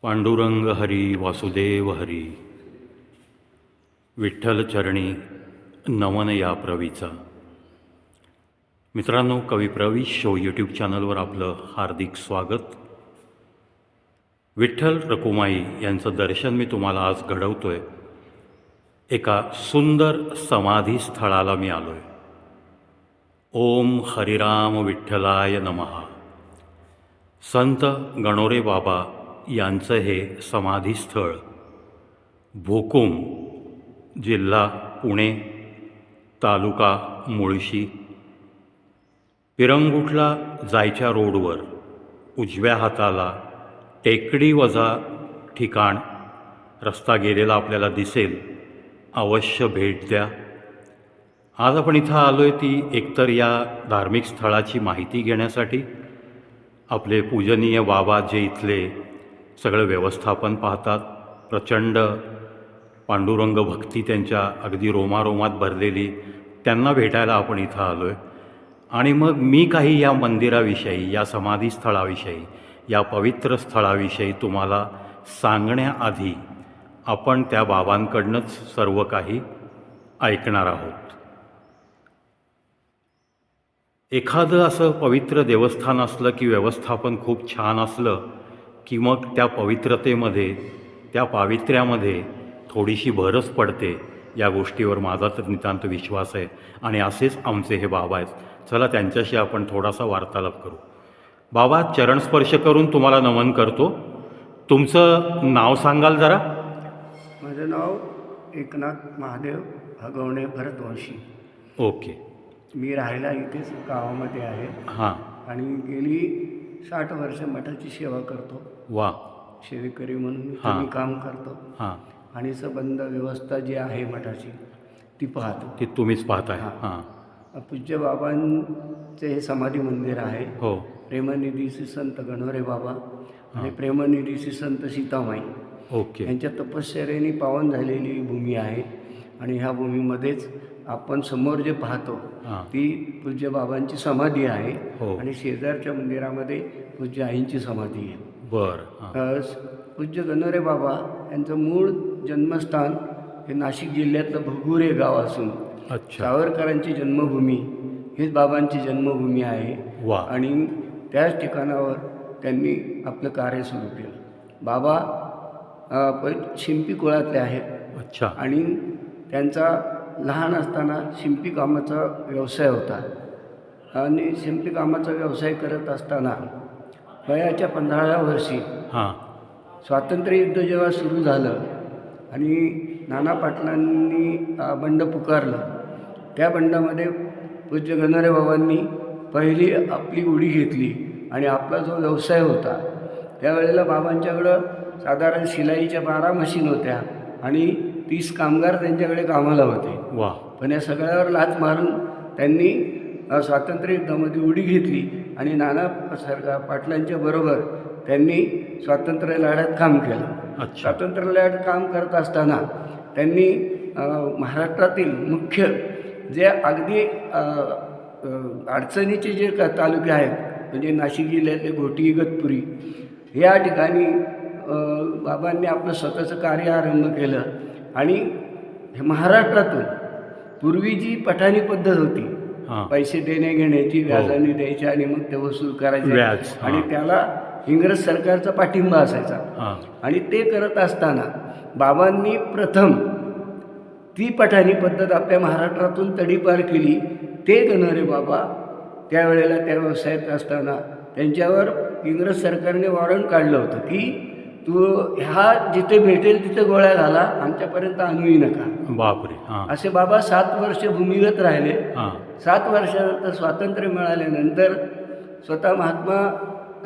पांडुरंग हरी वासुदेव हरी. विठ्ठल चरणी नमन या प्रवीचा. मित्रांनो, कवी प्रवीश शो यूट्यूब चॅनलवर आपलं हार्दिक स्वागत. विठ्ठल रखुमाई यांचं दर्शन मी तुम्हाला आज घडवतोय. एका सुंदर समाधी स्थळाला मी आलो आहे. ओम हरिराम विठ्ठलाय नमः. संत गणोरे बाबा यांचं हे समाधीस्थळ भोकुम, जिल्हा पुणे, तालुका मुळशी. पिरंगुटला जायच्या रोडवर उजव्या हाताला टेकडी वजा ठिकाण रस्ता गेलेला आपल्याला दिसेल. अवश्य भेट द्या. आज आपण इथं आलो आहे ती एकतर या धार्मिक स्थळाची माहिती घेण्यासाठी. आपले पूजनीय बाबा जे इथले सगळं व्यवस्थापन पाहतात, प्रचंड पांडुरंग भक्ती त्यांच्या अगदी रोमारोमात भरलेली, त्यांना भेटायला आपण इथं आलो आहे. आणि मग मी काही या मंदिराविषयी, या समाधीस्थळाविषयी, या पवित्र स्थळाविषयी तुम्हाला सांगण्याआधी आपण त्या बाबांकडनंच सर्व काही ऐकणार आहोत. एखादं असं पवित्र देवस्थान असलं की व्यवस्थापन खूप छान असलं की मग त्या पवित्रतेमध्ये, त्या पावित्र्यामध्ये थोडीशी भरच पडते. या गोष्टीवर माझा तर नितांत विश्वास आहे. आणि असेच आमचे हे बाबा आहेत. चला त्यांच्याशी आपण थोडासा वार्तालाप करू. बाबा, चरणस्पर्श करून तुम्हाला नमन करतो. तुमचं नाव सांगाल जरा? माझं नाव एकनाथ महादेव हगवणे भरतवंशी. ओके. मी राहायला इथेच गावामध्ये आहे. हां. आणि गेली 60 वर्ष मठाची सेवा करतो. वा. सेवेकरी म्हणून हां. मी काम करतो. हां. आणि संबंध व्यवस्था जी आहे मठाची ती पाहतो. ते तुम्हीच पाहताय? हां. हां. पूज्य बाबांचे हे समाधी मंदिर आहे. हो. प्रेमनिधी श्री संत गणोरे बाबा आणि प्रेमनिधी श्री संत सीतामाई ओके. यांच्या तपश्चर्येने पावन झालेली भूमी आहे. आणि ह्या भूमीमध्येच आपण समोर जे पाहतो ती पूज्य बाबांची समाधी आहे. हो. आणि शेजारच्या मंदिरामध्ये पूज्य आईंची समाधी आहे. बरं. पूज्य गणोरे बाबा यांचं मूळ जन्मस्थान हे नाशिक जिल्ह्यातलं भगुरे गाव असून सावरकरांची जन्मभूमी हीच बाबांची जन्मभूमी आहे. वा. आणि त्याच ठिकाणावर त्यांनी आपलं कार्य सुरू केलं. बाबा शिंपी कुळातले आहेत. अच्छा. आणि त्यांचा लहान असताना शिंपी कामाचा व्यवसाय होता. आणि शिंपी कामाचा व्यवसाय करत असताना वयाच्या 15व्या वर्षी स्वातंत्र्य युद्ध जेव्हा सुरू झालं आणि नाना पाटलांनी बंड पुकारलं, त्या बंडामध्ये पूज्य गणोरे बाबांनी पहिली आपली उडी घेतली. आणि आपला जो व्यवसाय होता त्यावेळेला बाबांच्याकडं साधारण शिलाईच्या 12 मशीन होत्या आणि 30 कामगार त्यांच्याकडे कामाला होते. वा. पण या सगळ्यावर लाथ मारून त्यांनी स्वातंत्र्य युद्धामध्ये उडी घेतली आणि नाना पाटलांच्या बरोबर त्यांनी स्वातंत्र्य लढ्यात काम केलं. स्वातंत्र्य लढ्यात काम करत असताना त्यांनी महाराष्ट्रातील मुख्य जे अगदी अडचणीचे जे तालुके आहेत, म्हणजे नाशिक जिल्ह्यातले घोटी, इगतपुरी या ठिकाणी बाबांनी आपलं स्वतःचं कार्य आरंभ केलं. आणि हे महाराष्ट्रातून पूर्वी जी पठाणी पद्धत होती, पैसे देणे घेण्याची, व्याजाने द्यायचे आणि मग ते वसूल करायचे, आणि त्याला इंग्रज सरकारचा पाठिंबा असायचा. आणि ते करत असताना बाबांनी प्रथम ती पठाणी पद्धत आपल्या महाराष्ट्रातून तडीपार केली. ते गणोरे बाबा त्यावेळेला त्या व्यवसायात असताना त्यांच्यावर इंग्रज सरकारने वॉरंट काढलं होतं की तू ह्या जिथे भेटेल तिथे गोळ्या घाला, आमच्यापर्यंत आणूही नका. बापरे. असे बाबा 7 वर्ष भूमिगत राहिले. 7 वर्षानंतर स्वातंत्र्य मिळाल्यानंतर स्वतः महात्मा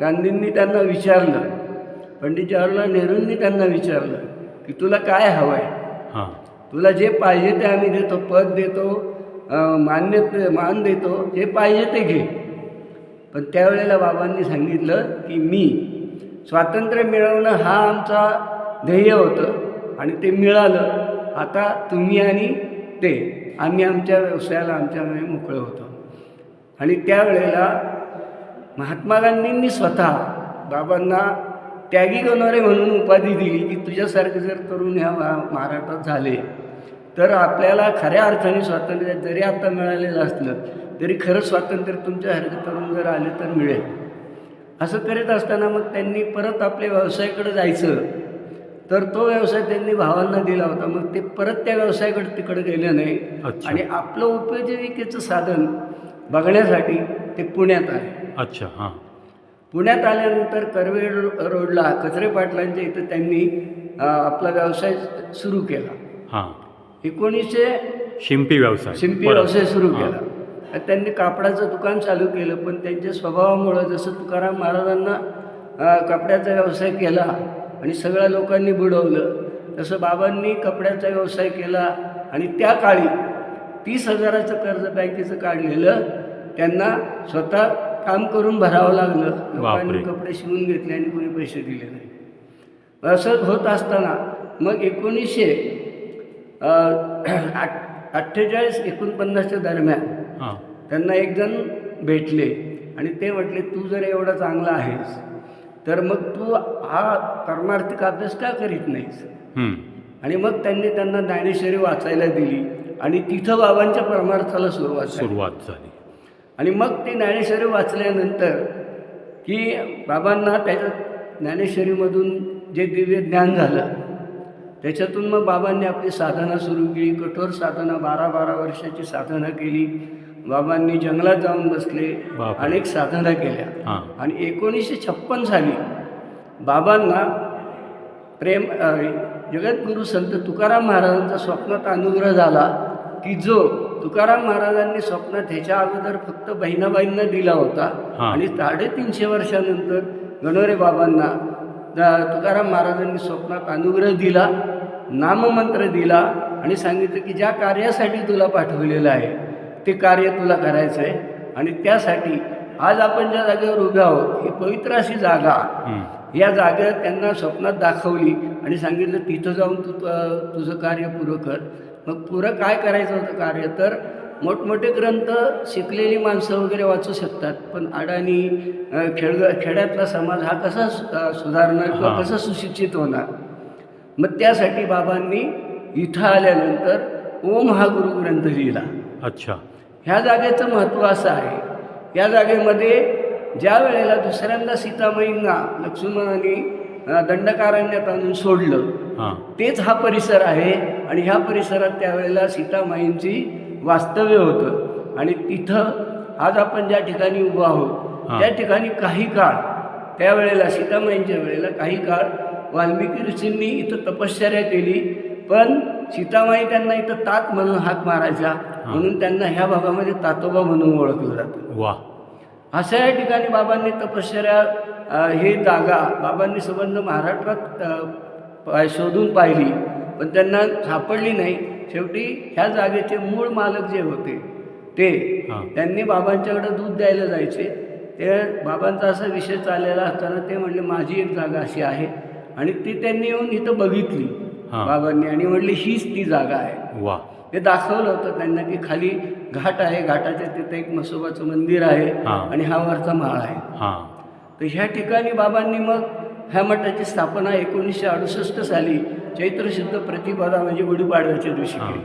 गांधींनी त्यांना विचारलं, पंडित जवाहरलाल नेहरूंनी त्यांना विचारलं की तुला काय हवं आहे, तुला जे पाहिजे ते आम्ही देतो, पद देतो, मान देतो, जे पाहिजे ते घे. पण त्यावेळेला बाबांनी सांगितलं की मी स्वातंत्र्य मिळवणं हा आमचा ध्येय होतं आणि ते मिळालं. आता तुम्ही आणि ते आम्ही आमच्या व्यवसायाला आमच्यामुळे मोकळं होतो. आणि त्यावेळेला महात्मा गांधींनी स्वतः बाबांना त्यागी गणोरे म्हणून उपाधी दिली की तुझ्यासारखे जर तरुण ह्या महाराष्ट्रात झाले तर आपल्याला खऱ्या अर्थाने स्वातंत्र्य जरी आता मिळालेलं असलं तरी खरं स्वातंत्र्य तुमच्यासारखे तरुण जर आले तर मिळेल. असं करीत असताना मग त्यांनी परत आपल्या व्यवसायाकडे जायचं, तर तो व्यवसाय त्यांनी भावांना दिला होता. मग ते परत त्या व्यवसायाकडे तिकडे गेले नाही अच्छा. आणि आपलं उपजीविकेचं साधन बघण्यासाठी ते पुण्यात आले. अच्छा. हां. पुण्यात आल्यानंतर कर्वे रोडला कचरे पाटलांच्या इथं त्यांनी आपला व्यवसाय सुरू केला. हां. 1900 शिंपी व्यवसाय. शिंपी बरं. व्यवसाय सुरू हां. केला. त्यांनी कापडाचं दुकान चालू केलं, पण त्यांच्या स्वभावामुळं जसं तुकाराम महाराजांना कपड्याचा व्यवसाय केला आणि सगळ्या लोकांनी बुडवलं, तसं बाबांनी कपड्याचा व्यवसाय केला आणि त्या काळी 30,000चं कर्ज बँकेचं काढलेलं त्यांना स्वतः काम करून भरावं लागलं. लोकांनी कपडे शिवून घेतले आणि कोणी पैसे दिले नाही. असं होत असताना मग 1948-49च्या दरम्यान त्यांना एक जण भेटले आणि ते म्हटले, तू जर एवढा चांगला आहेस तर मग तू हा परमार्थिक अभ्यास का करीत नाहीस. आणि मग त्यांनी त्यांना ज्ञानेश्वरी वाचायला दिली आणि तिथं बाबांच्या परमार्थाला सुरुवात झाली. आणि मग ते ज्ञानेश्वरी वाचल्यानंतर की बाबांना त्याच्या ज्ञानेश्वरीमधून जे दिव्य ज्ञान झालं त्याच्यातून मग बाबांनी आपली साधना सुरू केली. कठोर साधना, 12-12 वर्षाची साधना केली. बाबांनी जंगलात जाऊन बसले, अनेक साधना केल्या. आणि 1956 साली बाबांना जगद्गुरू संत तुकाराम महाराजांचा स्वप्नात अनुग्रह झाला की जो तुकाराम महाराजांनी स्वप्नात ह्याच्या अगोदर फक्त बहिणाबाईंना दिला होता आणि 350 वर्षानंतर गणोरे बाबांना तुकाराम महाराजांनी स्वप्नात अनुग्रह दिला, नाममंत्र दिला आणि सांगितलं की ज्या कार्यासाठी तुला पाठवलेलं आहे ते कार्य तुला करायचं आहे. आणि त्यासाठी आज आपण ज्या जागेवर उभे आहोत ही पवित्र अशी जागा, या जागेवर त्यांना स्वप्नात दाखवली आणि सांगितलं तिथं जाऊन तू तुझं कार्य पुरं कर. मग पुरं काय करायचं होतं कार्य, तर मोठमोठे ग्रंथ शिकलेली माणसं वगैरे वाचू शकतात, पण अडाणी खेड्यातला समाज हा कसा सुधारणार किंवा कसा सुशिक्षित होणार. मग त्यासाठी बाबांनी इथं आल्यानंतर ओम हा गुरुग्रंथ लिहिला. अच्छा. ह्या जागेचं महत्त्व असं आहे, या जागेमध्ये ज्या वेळेला दुसऱ्यांदा सीतामाईंना लक्ष्मणाने दंडकारण्यात आणून सोडलं तेच हा परिसर आहे. आणि ह्या परिसरात त्यावेळेला सीतामाईंची वास्तव्य होतं. आणि तिथं आज आपण ज्या ठिकाणी उभं आहोत त्या ठिकाणी काही काळ त्यावेळेला सीतामाईंच्या वेळेला काही काळ वाल्मिकी ऋषींनी इथं तपश्चर्या केली, पण सीतामाई त्यांना इथं तात म्हणून हाक मारायचा, म्हणून त्यांना ह्या भागामध्ये तातोबा म्हणून ओळखलं जातं. वा. अशा या ठिकाणी बाबांनी तपश्चर्या हे जागा बाबांनी संबंध महाराष्ट्रात शोधून पाहिली, पण त्यांना सापडली नाही. शेवटी ह्या जागेचे मूळ मालक जे होते ते त्यांनी बाबांच्याकडे दूध द्यायला जायचे. ते बाबांचा असा विषय चाललेला असताना ते म्हणले माझी एक जागा अशी आहे, आणि ती त्यांनी येऊन इथं बघितली बाबांनी आणि म्हणले हीच ती जागा आहे. वा. ते दाखवलं होतं त्यांना की खाली घाट आहे, घाटाच्या तिथं एक म्हसोबाचं मंदिर आहे आणि हा वरचा माळ आहे. तर ह्या ठिकाणी बाबांनी मग ह्या मठाची स्थापना 1968 साली चैत्र शुद्ध प्रतिपदा म्हणजे गुढीपाडव्याच्या दिवशी केली.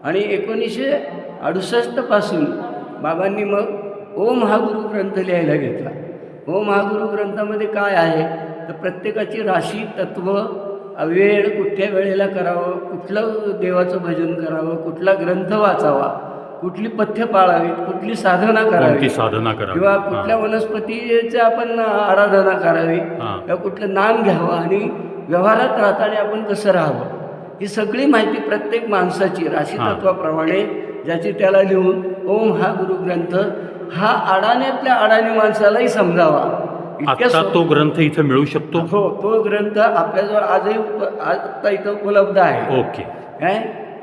आणि 1968 पासून बाबांनी मग ओम हा गुरुग्रंथ लिहायला घेतला. ओम हा गुरुग्रंथामध्ये काय आहे तर प्रत्येकाची राशी, तत्व, वेळ, कुठल्या वेळेला करावं, कुठलं देवाचं भजन करावं, कुठला ग्रंथ वाचावा, कुठली पथ्य पाळावीत, कुठली साधना करावी किंवा कुठल्या वनस्पतीची आपण आराधना करावी किंवा कुठलं नाम घ्यावं आणि व्यवहारात राहताना आपण कसं राहावं, ही सगळी माहिती प्रत्येक माणसाची राशी तत्वाप्रमाणे ज्याची त्याला लिहून ओम हा गुरुग्रंथ हा अडाण्यातल्या अडाणी माणसालाही समजावा. आता तो ग्रंथ इथं मिळू शकतो. हो, तो ग्रंथ आपल्याजवळ आजही आता इथं उपलब्ध आहे. ओके.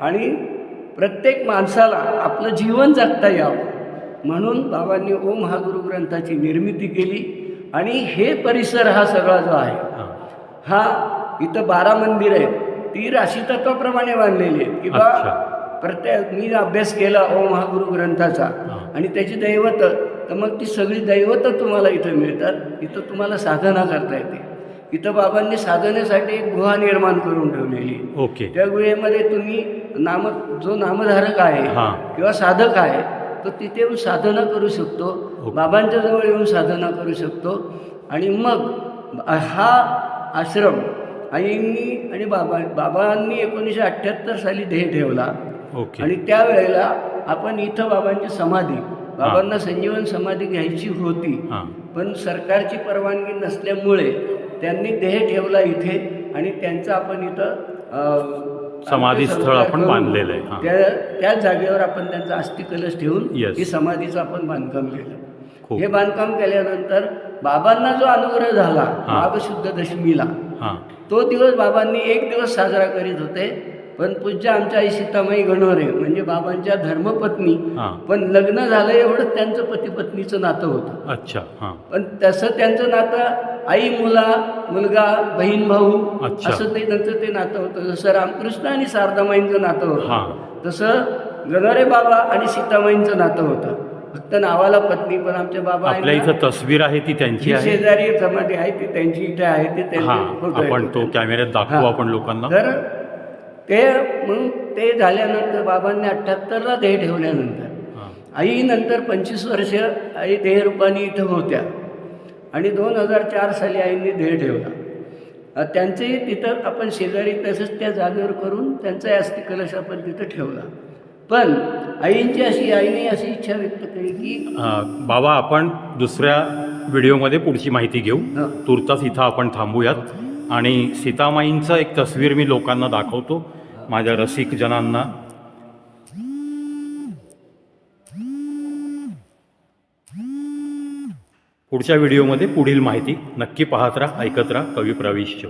आणि प्रत्येक माणसाला आपलं जीवन जगता यावं म्हणून बाबांनी ओम हा गुरुग्रंथाची निर्मिती केली. आणि हे परिसर हा सगळा जो आहे हा इथं 12 मंदिर आहेत, ती राशी तत्वाप्रमाणे बांधलेली आहेत की बा प्रत्येक मी अभ्यास केला ओम हा गुरुग्रंथाचा आणि त्याची दैवत, तर मग ती सगळी दैवतं तुम्हाला इथं मिळतात. इथं तुम्हाला साधना करता येते. इथं बाबांनी साधनेसाठी एक गुहा निर्माण करून ठेवलेली आहे. ओके. त्या गुहेमध्ये तुम्ही जो नामधारक आहे हां. किंवा साधक आहे तो तिथे येऊन साधना करू शकतो, बाबांच्या जवळ येऊन साधना करू शकतो. आणि मग हा आश्रम आईंनी आणि बाबांनी 1978 साली देह ठेवला. ओके. आणि त्यावेळेला आपण इथं बाबांची समाधी, बाबांना संजीवन समाधी घ्यायची होती, हां. पण सरकारची परवानगी नसल्यामुळे त्यांनी देह ठेवला इथे आणि त्यांचं आपण इथं समाधीस्थळ आपण बांधलेलं आहे. हां. त्या जागेवर आपण त्यांचा अस्थिकलश ठेवून Yes. ही समाधीचं आपण बांधकाम केलं. खूप. हे बांधकाम केल्यानंतर बाबांना जो अनुग्रह झाला हां. माघ शुद्ध दशमीला, हां. तो दिवस बाबांनी एक दिवस साजरा करीत होते. पण पूज्य आमच्या आई सीतामाई गणोरे म्हणजे बाबांच्या धर्मपत्नी, हां. पण लग्न झालं एवढंच त्यांचं पती पत्नीचं नातं होतं. अच्छा. हां. पण तसं त्यांचं नातं आई मुलगा बहीण भाऊ अच्छा. असं त्यांचं ते नातं होतं. जसं रामकृष्ण आणि शारदामाईंचं नातं हां. होतं तसं गणोरे बाबा आणि सीतामाईंचं नातं होतं. फक्त नावाला पत्नी, पण आमचे बाबा आपल्या इथं तस्वीर आहे ती त्यांची जी आहे. शेजारी समाधी आहे ती त्यांची इथे आहे, ते त्यांचे हां. फोटो आहेत. आपण तो कॅमेऱ्यात दाखवू हां. आपण लोकांना. तर ते झाल्यानंतर बाबांनी 78ला देह ठेवल्यानंतर हां. आई नंतर 25 वर्ष आई देहरूपाने इथं होत्या आणि 2004 साली आईंनी देह ठेवला. त्यांचंही तिथं आपण शेजारी तसंच त्या जागेवर करून त्यांचाही अस्थिकलश आपण तिथं ठेवला. पण आईने अशी इच्छा व्यक्त केली की बाबा आपण दुसऱ्या व्हिडिओमध्ये पुढची माहिती घेऊ. हां. तुर्तास इथं आपण थांबूयात आणि सीतामाईंचं एक तस्वीर मी लोकांना दाखवतो, माझ्या रसिक जनांना. पुढच्या व्हिडिओमध्ये पुढील माहिती नक्की पाहत राहा, ऐकत राहा कवी प्रवेश शो.